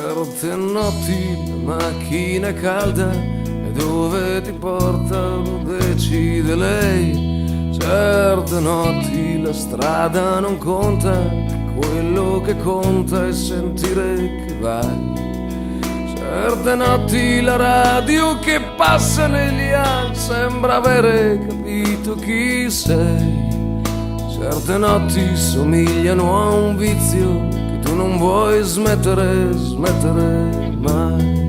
Certe notti la macchina è calda e dove ti portano decide lei. Certe notti la strada non conta, quello che conta è sentire che vai. Certe notti la radio che passa negli anni sembra avere capito chi sei. Certe notti somigliano a un vizio che tu non vuoi smettere mai.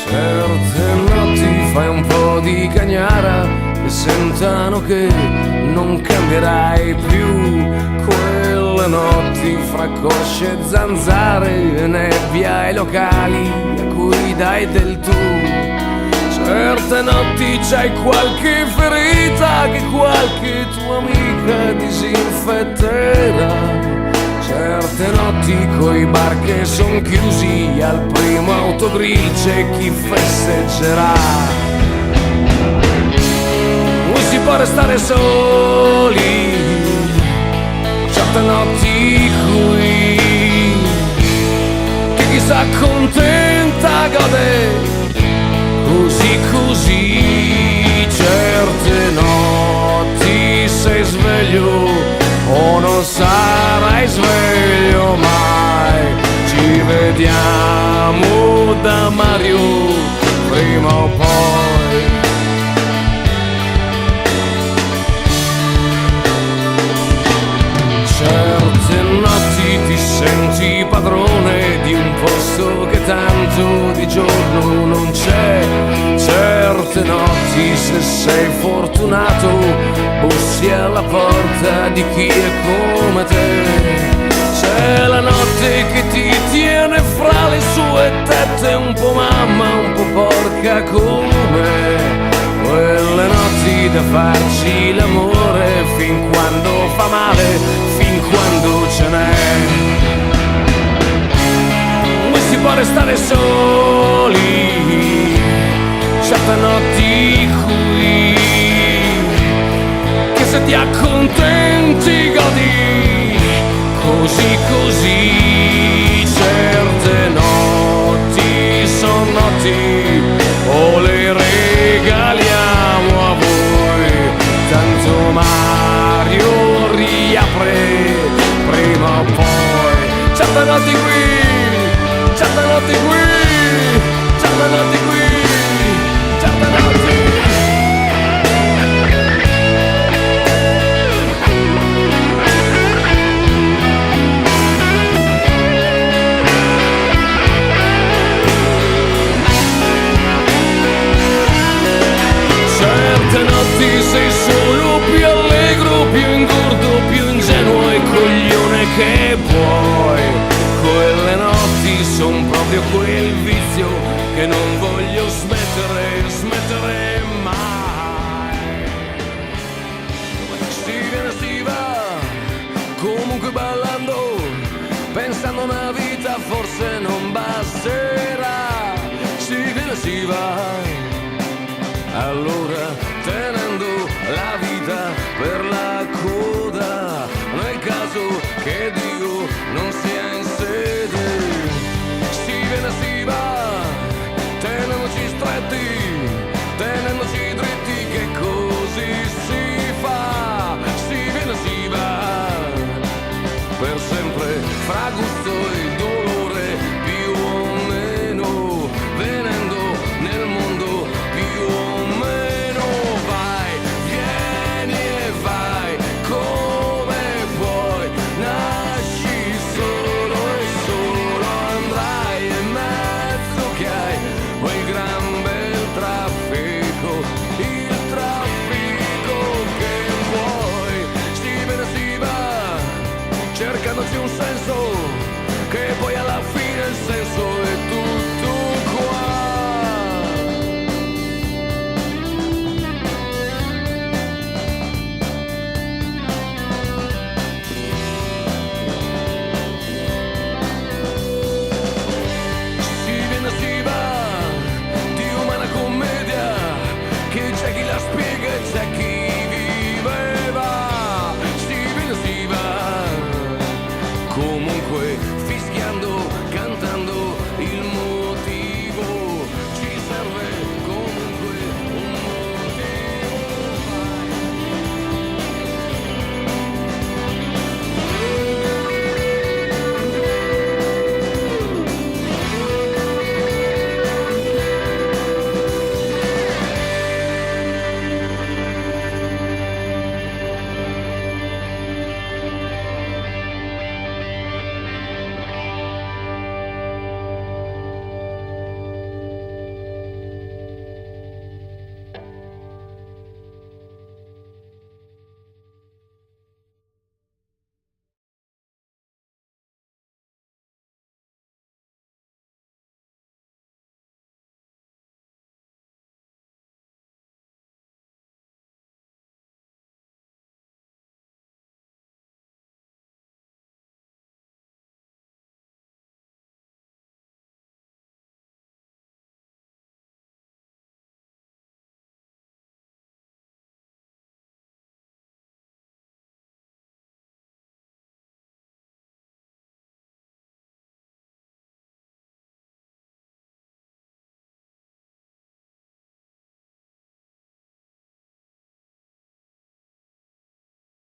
Certe notti fai un po' di cagnara e sentano che non cambierai più. Quelle notti fra cosce e zanzare e nebbia ai locali a cui dai del tu. Certe notti c'hai qualche ferita che qualche tua amica disinfetterà. Certe notti coi bar che son chiusi al primo autogrill c'è chi festeggerà. Non si può restare soli certe notti qui, che chi s'accontenta gode così così. Certe notti sei sveglio o non sarai sveglio mai. Ci vediamo da Mario prima o poi. Certe notti ti senti padrone di un posto che tanto di giorno non c'è. Certe notti, se sei fortunato, bussi alla porta di chi è come te. C'è la notte che ti tiene fra le sue tette, un po' mamma, un po' porca come. Quelle notti da farci l'amore fin quando fa male, fin quando ce n'è. Non si può restare soli certe notti qui, che se ti accontenti godi così così. Certe notti son notti o le regaliamo a voi, tanto Mario riapre prima o poi. Certe notti qui, certe notti qui, certe notti qui, certe notti. Certe notti sei solo più allegro, più ingordo, più ingenuo e coglione che puoi. Quelle notti son proprio quel vizio che non voglio smettere mai. Si va, comunque ballando, pensando a una vita forse